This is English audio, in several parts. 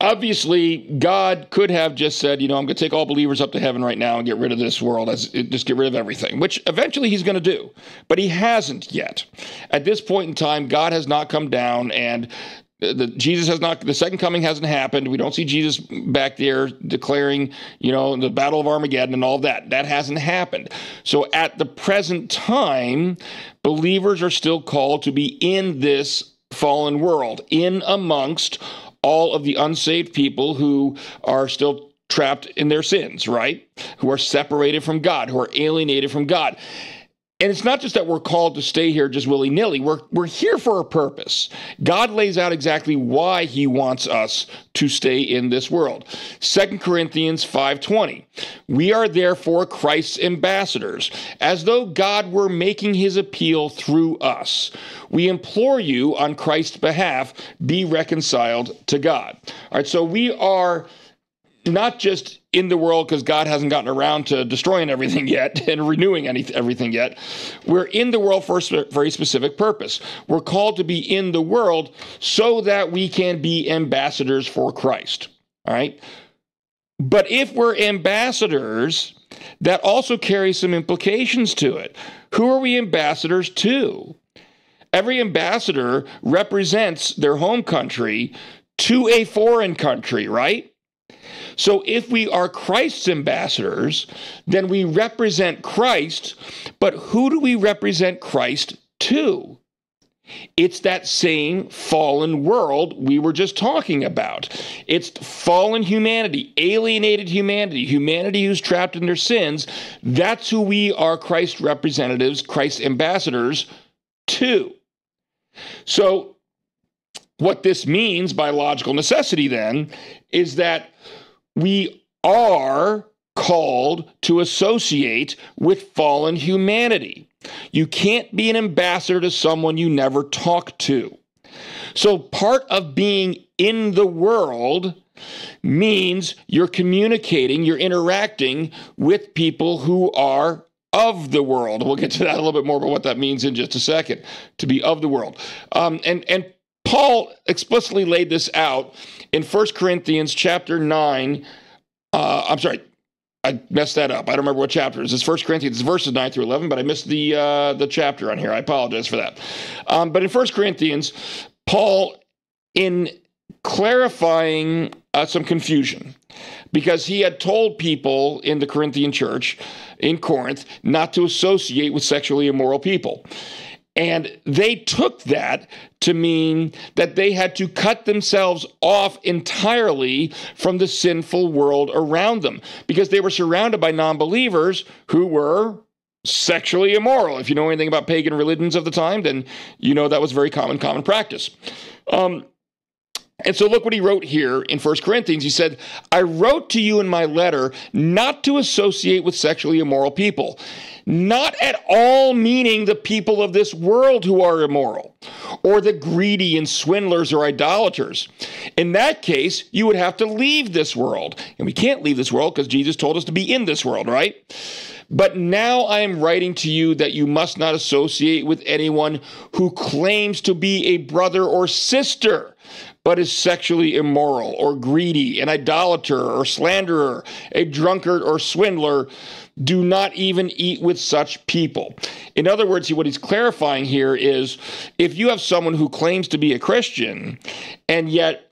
obviously, God could have just said, I'm going to take all believers up to heaven right now and get rid of this world, just get rid of everything, which eventually he's going to do. But he hasn't yet. At this point in time, God has not come down, and the second coming hasn't happened. We don't see Jesus back there declaring, the Battle of Armageddon and all that. That hasn't happened. So at the present time, believers are still called to be in this fallen world, in amongst all of the unsaved people who are still trapped in their sins, right? Who are separated from God, who are alienated from God. And it's not just that we're called to stay here just willy-nilly. We're here for a purpose. God lays out exactly why he wants us to stay in this world. 2 Corinthians 5:20. We are therefore Christ's ambassadors, as though God were making his appeal through us. We implore you on Christ's behalf, be reconciled to God. All right, so we are not just in the world because God hasn't gotten around to destroying everything yet and renewing everything yet. We're in the world for a very specific purpose. We're called to be in the world so that we can be ambassadors for Christ. All right? But if we're ambassadors, that also carries some implications to it. Who are we ambassadors to? Every ambassador represents their home country to a foreign country, right? So if we are Christ's ambassadors, then we represent Christ, but who do we represent Christ to? It's that same fallen world we were just talking about. It's fallen humanity, alienated humanity, humanity who's trapped in their sins. That's who we are Christ's representatives, Christ's ambassadors to. So what this means by logical necessity then is that we are called to associate with fallen humanity. You can't be an ambassador to someone you never talk to. So part of being in the world means you're communicating, you're interacting with people who are of the world. We'll get to that a little bit more about what that means in just a second, to be of the world. And Paul explicitly laid this out in 1 Corinthians chapter 9. I'm sorry, I messed that up. I don't remember what chapter it is. It's 1 Corinthians, verses 9 through 11, but I missed the chapter on here. I apologize for that. But in 1 Corinthians, Paul, in clarifying some confusion, because he had told people in the Corinthian church in Corinth not to associate with sexually immoral people. And they took that to mean that they had to cut themselves off entirely from the sinful world around them because they were surrounded by non-believers who were sexually immoral. If you know anything about pagan religions of the time, then you know that was very common practice. And so look what he wrote here in 1 Corinthians. He said, I wrote to you in my letter not to associate with sexually immoral people. Not at all meaning the people of this world who are immoral, or the greedy and swindlers or idolaters. In that case, you would have to leave this world. And we can't leave this world because Jesus told us to be in this world, right? But now I am writing to you that you must not associate with anyone who claims to be a brother or sister, but is sexually immoral or greedy, an idolater or slanderer, a drunkard or swindler. Do not even eat with such people. In other words, what he's clarifying here is if you have someone who claims to be a Christian and yet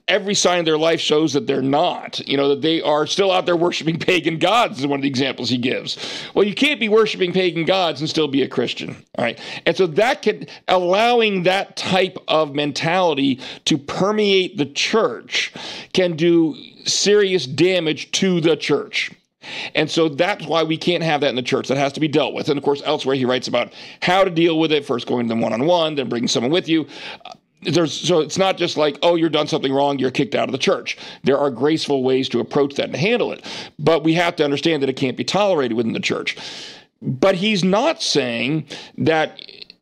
every sign of their life shows that they're not, that they are still out there worshiping pagan gods is one of the examples he gives. Well, you can't be worshiping pagan gods and still be a Christian, all right? And so allowing that type of mentality to permeate the church can do serious damage to the church. And so that's why we can't have that in the church. That has to be dealt with. And of course, elsewhere he writes about how to deal with it, first going to them one-on-one, then bringing someone with you. So it's not just like, oh, you're done something wrong, you're kicked out of the church. There are graceful ways to approach that and handle it. But we have to understand that it can't be tolerated within the church. But he's not saying that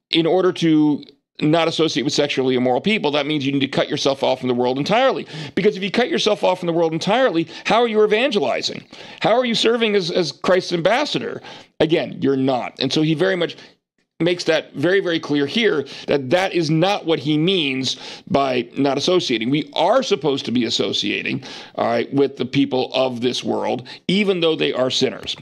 in order to not associate with sexually immoral people, that means you need to cut yourself off from the world entirely. Because if you cut yourself off from the world entirely, how are you evangelizing? How are you serving as Christ's ambassador? Again, you're not. And so he very much makes that very, very clear here, that that is not what he means by not associating. We are supposed to be associating, all right, with the people of this world, even though they are sinners.